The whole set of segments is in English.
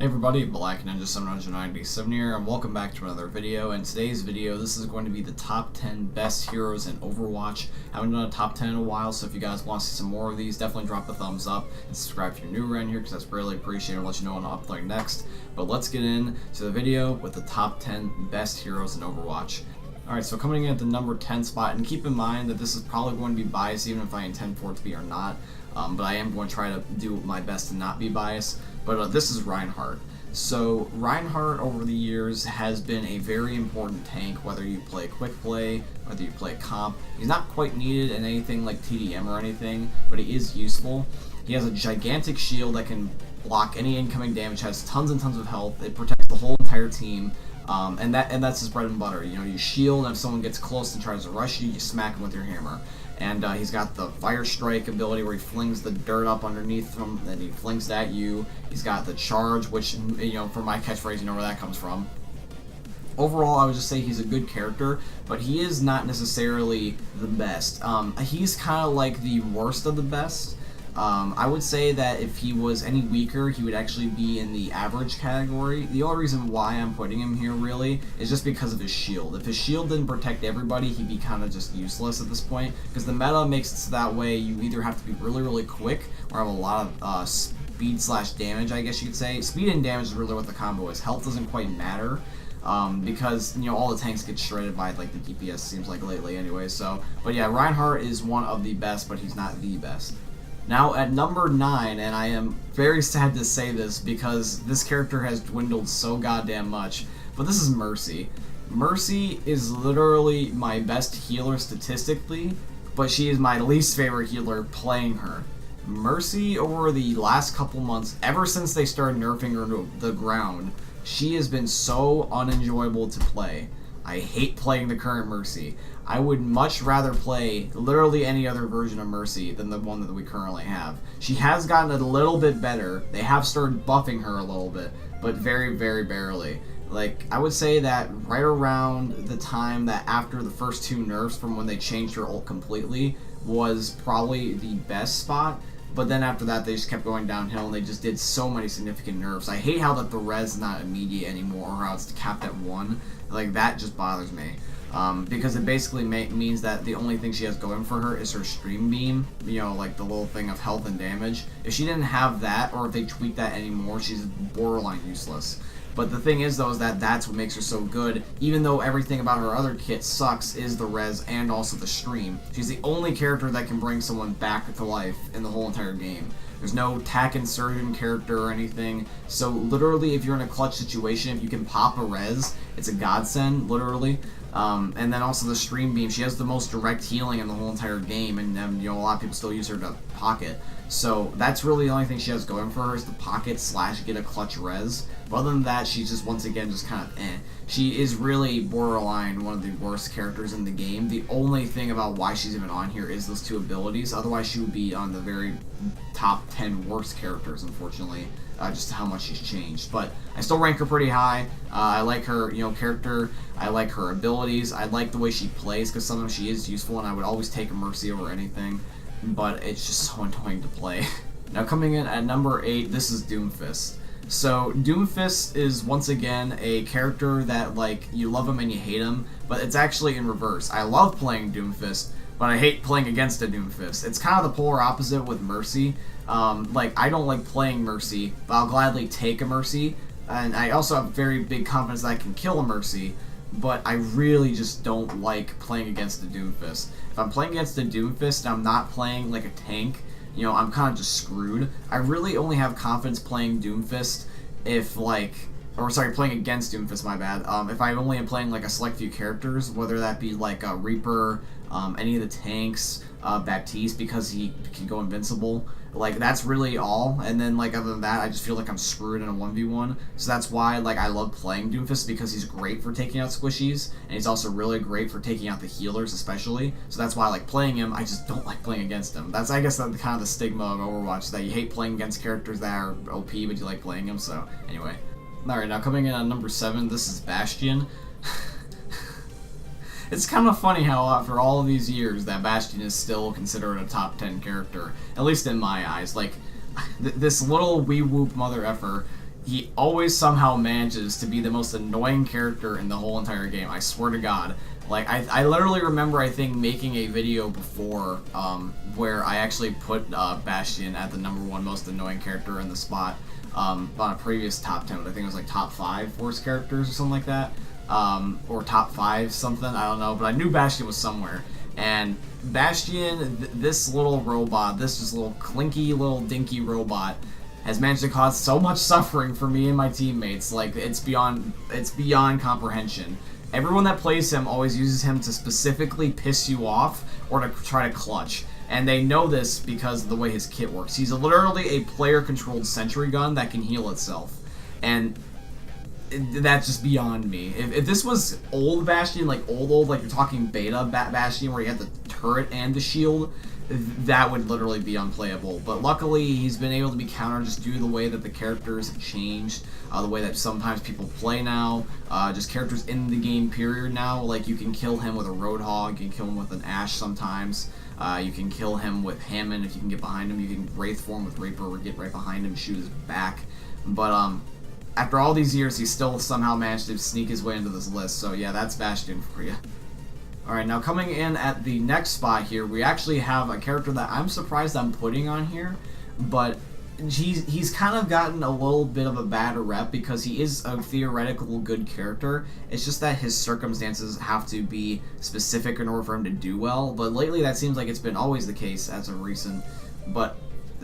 Hey everybody, Black Ninja 797 here, and welcome back to another video. In today's video, this is going to be the top 10 best heroes in Overwatch. I haven't done a top 10 in a while, so if you guys want to see some more of these, definitely drop a thumbs up and subscribe if you're new around here, because that's really appreciated. I'll let you know when I'm uploading next. But let's get into the video with the top 10 best heroes in Overwatch. Alright, so coming in at the number 10 spot, and keep in mind that this is probably going to be biased even if I intend for it to be or not, but I am going to try to do my best to not be biased. But this is Reinhardt. So Reinhardt over the years has been a very important tank, whether you play quick play, whether you play comp. He's not quite needed in anything like TDM or anything, but he is useful. He has a gigantic shield that can block any incoming damage, has tons and tons of health, it protects the whole entire team. And that's his bread and butter. You know, you shield, and if someone gets close and tries to rush you, you smack him with your hammer. And he's got the Fire Strike ability where he flings the dirt up underneath him, then he flings it at you. He's got the Charge, which, you know, for my catchphrase, you know where that comes from. Overall, I would just say he's a good character, but he is not necessarily the best. He's kind of like the worst of the best. I would say that if he was any weaker, he would actually be in the average category. The only reason why I'm putting him here, really, is just because of his shield. If his shield didn't protect everybody, he'd be kind of just useless at this point, because the meta makes it so that way you either have to be really, really quick, or have a lot of speed/damage, I guess you could say. Speed and damage is really what the combo is. Health doesn't quite matter. Because, you know, all the tanks get shredded by, like, the DPS, seems like lately anyway, so. But yeah, Reinhardt is one of the best, but he's not the best. Now at number 9, and I am very sad to say this because this character has dwindled so goddamn much, but this is Mercy. Mercy is literally my best healer statistically, but she is my least favorite healer playing her. Mercy, over the last couple months, ever since they started nerfing her to the ground, she has been so unenjoyable to play. I hate playing the current Mercy. I would much rather play literally any other version of Mercy than the one that we currently have. She has gotten a little bit better. They have started buffing her a little bit, but very, very barely. Like, I would say that right around the time that after the first 2 nerfs from when they changed her ult completely was probably the best spot. But then after that, they just kept going downhill, and they just did so many significant nerfs. I hate how that the res is not immediate anymore, or how it's capped at 1. Like, that just bothers me. Because it basically means that the only thing she has going for her is her stream beam, you know, like the little thing of health and damage. If she didn't have that, or if they tweak that anymore, she's borderline useless. But the thing is, though, is that that's what makes her so good. Even though everything about her other kit sucks, is the res and also the stream. She's the only character that can bring someone back to life in the whole entire game. There's no tack and surgeon character or anything. So literally, if you're in a clutch situation, if you can pop a res, it's a godsend, literally. And then also the stream beam. She has the most direct healing in the whole entire game, and you know, a lot of people still use her to pocket. So that's really the only thing she has going for her is the pocket / get a clutch res. But other than that, she's just, once again, just kind of eh. She is really borderline one of the worst characters in the game. The only thing about why she's even on here is those 2 abilities. Otherwise, she would be on the very top 10 worst characters, unfortunately. Just how much she's changed, but I still rank her pretty high. I like her, you know, character. I like her abilities. I like the way she plays, because sometimes she is useful, and I would always take a Mercy over anything. But it's just so annoying to play. Now coming in at number 8, this is Doomfist. So Doomfist is once again a character that, like, you love him and you hate him, but it's actually in reverse. I love playing Doomfist, but I hate playing against a Doomfist. It's kind of the polar opposite with Mercy. Like, I don't like playing Mercy, but I'll gladly take a Mercy, and I also have very big confidence that I can kill a Mercy, but I really just don't like playing against a Doomfist. If I'm playing against a Doomfist and I'm not playing like a tank, you know, I'm kind of just screwed. I really only have confidence playing Doomfist if, like, or sorry, playing against Doomfist, my bad. If I only am playing like a select few characters, whether that be like a Reaper, any of the tanks, Baptiste, because he can go invincible. Like, that's really all, and then, like, other than that, I just feel like I'm screwed in a 1v1, so that's why, like, I love playing Doomfist, because he's great for taking out squishies, and he's also really great for taking out the healers, especially, so that's why I like playing him. I just don't like playing against him. That's, I guess, that's kind of the stigma of Overwatch, that you hate playing against characters that are OP, but you like playing them, so, anyway. Alright, now coming in at number 7, this is Bastion. It's kind of funny how after all of these years that Bastion is still considered a top 10 character, at least in my eyes. Like, this little wee whoop mother effer he always somehow manages to be the most annoying character in the whole entire game. I swear to God. Like, I literally remember, I think, making a video before where I actually put Bastion at the #1 most annoying character in the spot on a previous top 10. I think it was like top 5 worst characters or something like that. Or top 5 something, I don't know. But I knew Bastion was somewhere. And Bastion, this little robot, this just little clinky, little dinky robot, has managed to cause so much suffering for me and my teammates. Like, it's beyond comprehension. Everyone that plays him always uses him to specifically piss you off or to try to clutch. And they know this because of the way his kit works. He's literally a player-controlled sentry gun that can heal itself. And that's just beyond me. If this was old Bastion, like old, like you're talking beta Bastion where you had the turret and the shield, that would literally be unplayable. But luckily, he's been able to be countered just due to the way that the characters have changed, the way that sometimes people play now, just characters in the game period now. Like, you can kill him with a Roadhog, you can kill him with an Ashe sometimes, you can kill him with Hammond if you can get behind him, you can Wraith form with Reaper or get right behind him, shoot his back. But, after all these years, he still somehow managed to sneak his way into this list, so yeah, that's Bastion for you. Alright, now coming in at the next spot here, we actually have a character that I'm surprised I'm putting on here, but he's kind of gotten a little bit of a bad rep because he is a theoretical good character. It's just that his circumstances have to be specific in order for him to do well, but lately that seems like it's been always the case as of recent. But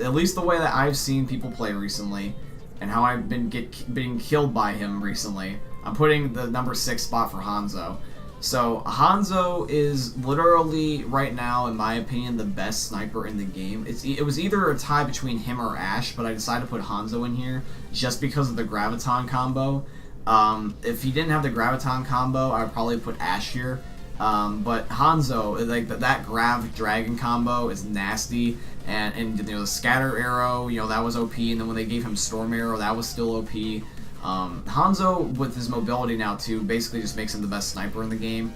at least the way that I've seen people play recently, and how I've been being killed by him recently, I'm putting the #6 spot for Hanzo. So, Hanzo is literally, right now, in my opinion, the best sniper in the game. It was either a tie between him or Ashe, but I decided to put Hanzo in here just because of the Graviton combo. If he didn't have the Graviton combo, I would probably put Ashe here. But Hanzo, like that Grav Dragon combo is nasty, and you know, the Scatter Arrow, you know, that was OP, and then when they gave him Storm Arrow, that was still OP. Hanzo, with his mobility now too, basically just makes him the best sniper in the game.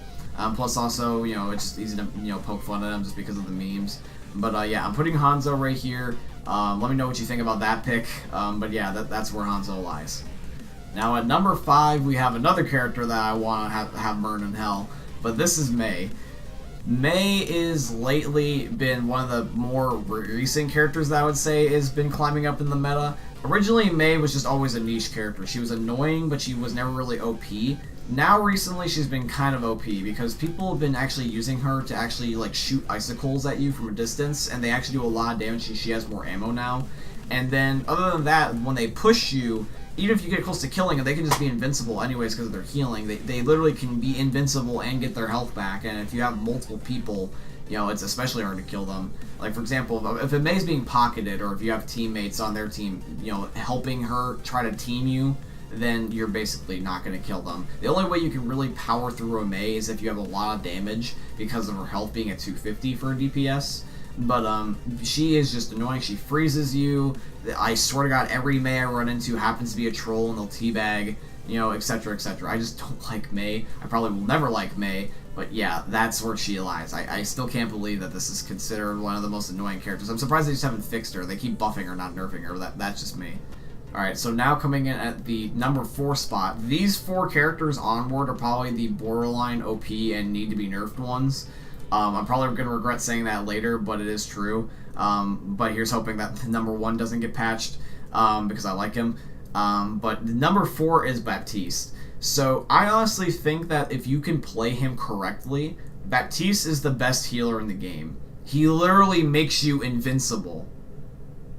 Plus also, you know, it's just easy to, you know, poke fun at him just because of the memes. But yeah, I'm putting Hanzo right here. Let me know what you think about that pick. But yeah, that's where Hanzo lies. Now at #5, we have another character that I want to have burn in hell, but this is Mei. Mei is lately been one of the more recent characters that I would say has been climbing up in the meta. Originally, Mei was just always a niche character. She was annoying, but she was never really OP. Now, recently, she's been kind of OP because people have been actually using her to actually like shoot icicles at you from a distance, and they actually do a lot of damage. She has more ammo now. And then, other than that, when they push you, even if you get close to killing them, they can just be invincible anyways because of their healing. They literally can be invincible and get their health back, and if you have multiple people, you know, it's especially hard to kill them. Like, for example, if a Mei's being pocketed, or if you have teammates on their team, you know, helping her try to team you, then you're basically not going to kill them. The only way you can really power through a Mei is if you have a lot of damage because of her health being at 250 for a DPS. But she is just annoying. She freezes you. I swear to God, every Mei I run into happens to be a troll, and they'll teabag, you know, etc., etc. I just don't like Mei. I probably will never like Mei, but yeah, that's where she lies. I still can't believe that this is considered one of the most annoying characters. I'm surprised they just haven't fixed her. They keep buffing her, not nerfing her. That's just me. Alright, so now coming in at the #4 spot, these 4 characters onward are probably the borderline OP and need to be nerfed ones. I'm probably going to regret saying that later, but it is true. But here's hoping that #1 doesn't get patched, because I like him. But #4 is Baptiste. So I honestly think that if you can play him correctly, Baptiste is the best healer in the game. He literally makes you invincible.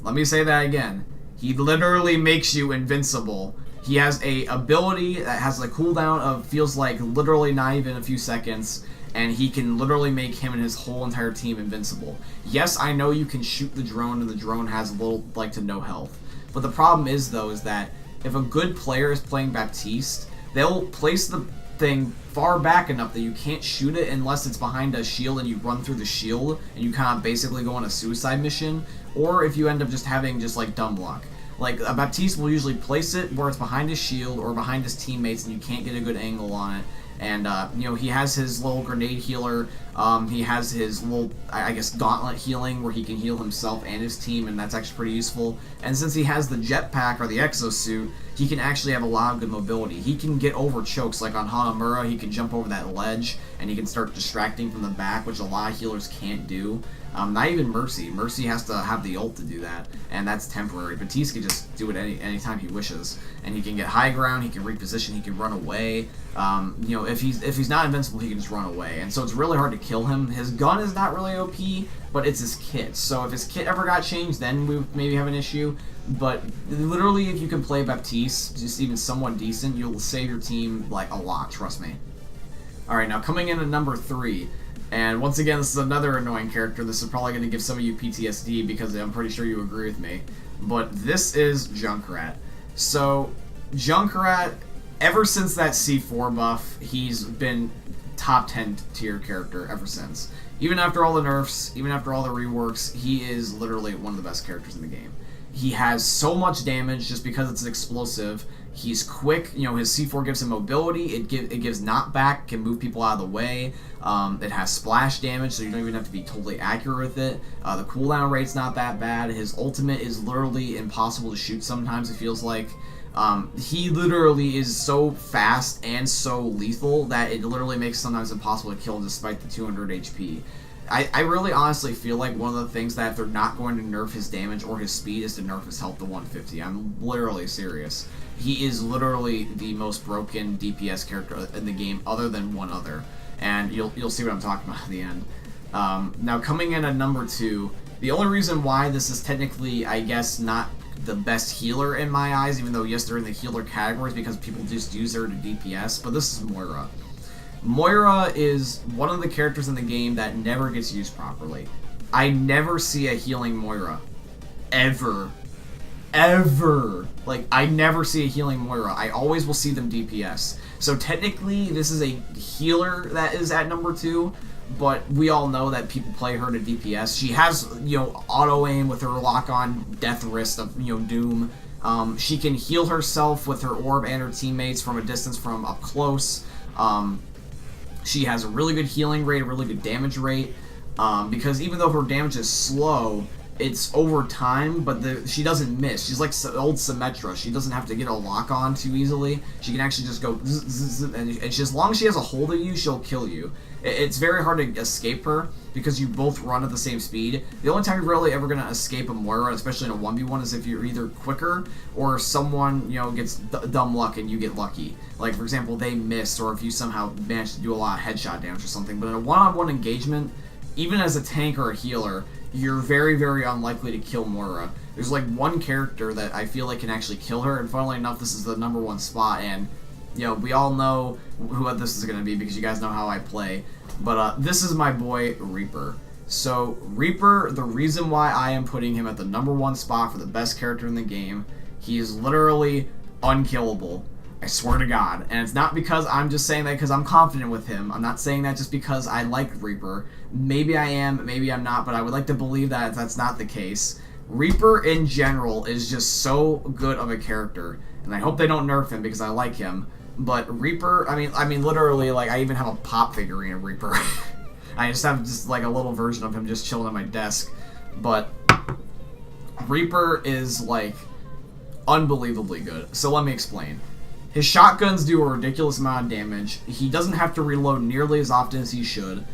Let me say that again. He literally makes you invincible. He has a ability that has a cooldown of, feels like literally not even a few seconds, and he can literally make him and his whole entire team invincible. Yes, I know you can shoot the drone, and the drone has little, like, to no health. But the problem is, though, is that if a good player is playing Baptiste, they'll place the thing far back enough that you can't shoot it unless it's behind a shield and you run through the shield and you kind of basically go on a suicide mission, or if you end up just having just like dumb luck. Like, a Baptiste will usually place it where it's behind his shield or behind his teammates and you can't get a good angle on it. And, you know, he has his little grenade healer, he has his little, I guess, gauntlet healing where he can heal himself and his team, and that's actually pretty useful. And since he has the jetpack or the exosuit, he can actually have a lot of good mobility. He can get over chokes, like on Moira, he can jump over that ledge, and he can start distracting from the back, which a lot of healers can't do. Not even Mercy. Mercy has to have the ult to do that, and that's temporary. Baptiste can just do it anytime he wishes, and he can get high ground, he can reposition, he can run away. You know, if he's not invincible, he can just run away, and so it's really hard to kill him. His gun is not really OP, but it's his kit. So if his kit ever got changed, then we would maybe have an issue. But literally, if you can play Baptiste just even somewhat decent, you'll save your team like a lot. Trust me. All right, now coming in at number 3. And once again, this is another annoying character. This is probably going to give some of you PTSD because I'm pretty sure you agree with me. But this is Junkrat. So, Junkrat, ever since that C4 buff, he's been top 10 tier character ever since. Even after all the nerfs, even after all the reworks, he is literally one of the best characters in the game. He has so much damage just because it's explosive. He's quick, you know, his C4 gives him mobility, it gives knockback, can move people out of the way. It has splash damage, so you don't even have to be totally accurate with it. The cooldown rate's not that bad. His ultimate is literally impossible to shoot sometimes, it feels like. He literally is so fast and so lethal that it literally makes it sometimes impossible to kill despite the 200 HP. I really honestly feel like one of the things that if they're not going to nerf his damage or his speed is to nerf his health to 150. I'm literally serious. He is literally the most broken DPS character in the game other than one other. And you'll see what I'm talking about at the end. Now coming in at number 2, the only reason why this is technically, I guess, not the best healer in my eyes, even though yes, they're in the healer categories because people just use her to DPS, but this is Moira. Moira is one of the characters in the game that never gets used properly. I never see a healing Moira. Ever. Ever. Like, I never see a healing Moira. I always will see them DPS. So technically, this is a healer that is at number 2, but we all know that people play her to DPS. She has, you know, auto-aim with her lock-on death wrist of, you know, Doom. She can heal herself with her orb and her teammates from a distance from up close. She has a really good healing rate, a really good damage rate, because even though her damage is slow, it's over time, but she doesn't miss. She's like old Symmetra. She doesn't have to get a lock on too easily. She can actually just go zzz, zzz, and as long as she has a hold of you, she'll kill you. It's very hard to escape her because you both run at the same speed. The only time you're really ever going to escape a Moira, especially in a 1v1, is if you're either quicker or someone, you know, gets dumb luck and you get lucky. Like, for example, they missed, or if you somehow manage to do a lot of headshot damage or something. But in a one-on-one engagement, even as a tank or a healer, you're very, very unlikely to kill Moira. There's like one character that I feel like can actually kill her, and funnily enough, this is the number 1 spot, and you know, we all know who this is going to be because you guys know how I play. But this is my boy, Reaper. So, Reaper, the reason why I am putting him at the number 1 spot for the best character in the game, he is literally unkillable. I swear to God. And it's not because I'm just saying that because I'm confident with him. I'm not saying that just because I like Reaper. Maybe I am, maybe I'm not, but I would like to believe that that's not the case. Reaper in general is just so good of a character, and I hope they don't nerf him because I like him. But Reaper, I mean, literally, like, I even have a pop figurine of Reaper. I just have just, like, a little version of him just chilling on my desk. But Reaper is, like, unbelievably good. So let me explain. His shotguns do a ridiculous amount of damage. He doesn't have to reload nearly as often as he should.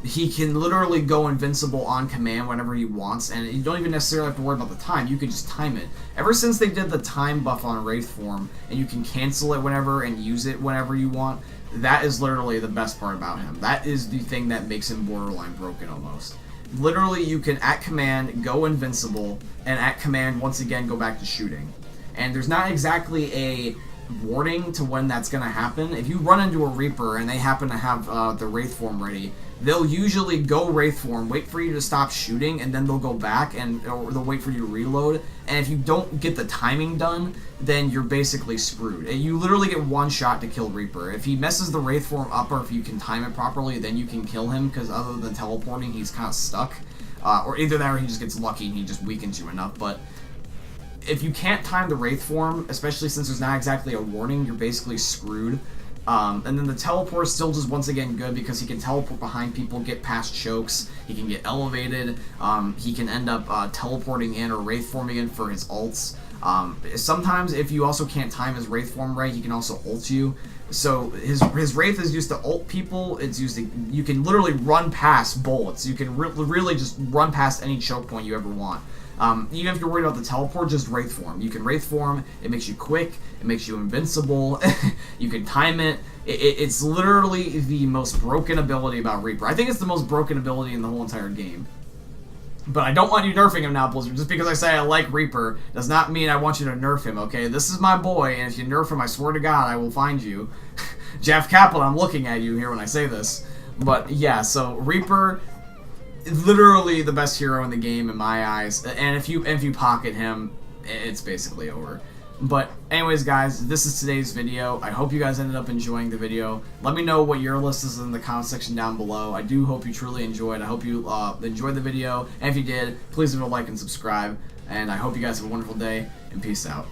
He can literally go invincible on command whenever he wants, and you don't even necessarily have to worry about the time. You can just time it. Ever since they did the time buff on Wraith form, and you can cancel it whenever and use it whenever you want, that is literally the best part about him. That is the thing that makes him borderline broken almost. Literally, you can at command go invincible, and at command once again go back to shooting. And there's not exactly a warning to when that's going to happen. If you run into a Reaper and they happen to have the Wraith form ready, they'll usually go Wraith form, wait for you to stop shooting, and then they'll go back, or they'll wait for you to reload. And if you don't get the timing done, then you're basically screwed. And you literally get one shot to kill Reaper. If he messes the Wraith form up, or if you can time it properly, then you can kill him, because other than teleporting, he's kind of stuck. Or either that or he just gets lucky and he just weakens you enough. But if you can't time the Wraith form, especially since there's not exactly a warning, you're basically screwed. And then the teleport is still just once again good because he can teleport behind people, get past chokes, he can get elevated, he can end up teleporting in or Wraith forming in for his ults. Sometimes if you also can't time his Wraith form right, he can also ult you. So his Wraith is used to ult people. It's used to, you can literally run past bullets. You can really just run past any choke point you ever want. Even if you're worried about the teleport, just Wraith form. You can Wraith form. It makes you quick. It makes you invincible. You can time it. It's literally the most broken ability about Reaper. I think it's the most broken ability in the whole entire game. But I don't want you nerfing him now, Blizzard. Just because I say I like Reaper does not mean I want you to nerf him, okay? This is my boy, and if you nerf him, I swear to God, I will find you. Jeff Kaplan, I'm looking at you here when I say this. But yeah, so Reaper, literally the best hero in the game in my eyes. And if you pocket him, it's basically over. But anyways, guys, this is today's video. I hope you guys ended up enjoying the video. Let me know what your list is in the comment section down below. I do hope you truly enjoyed. I hope you enjoyed the video. And if you did, please leave a like and subscribe. And I hope you guys have a wonderful day, and peace out.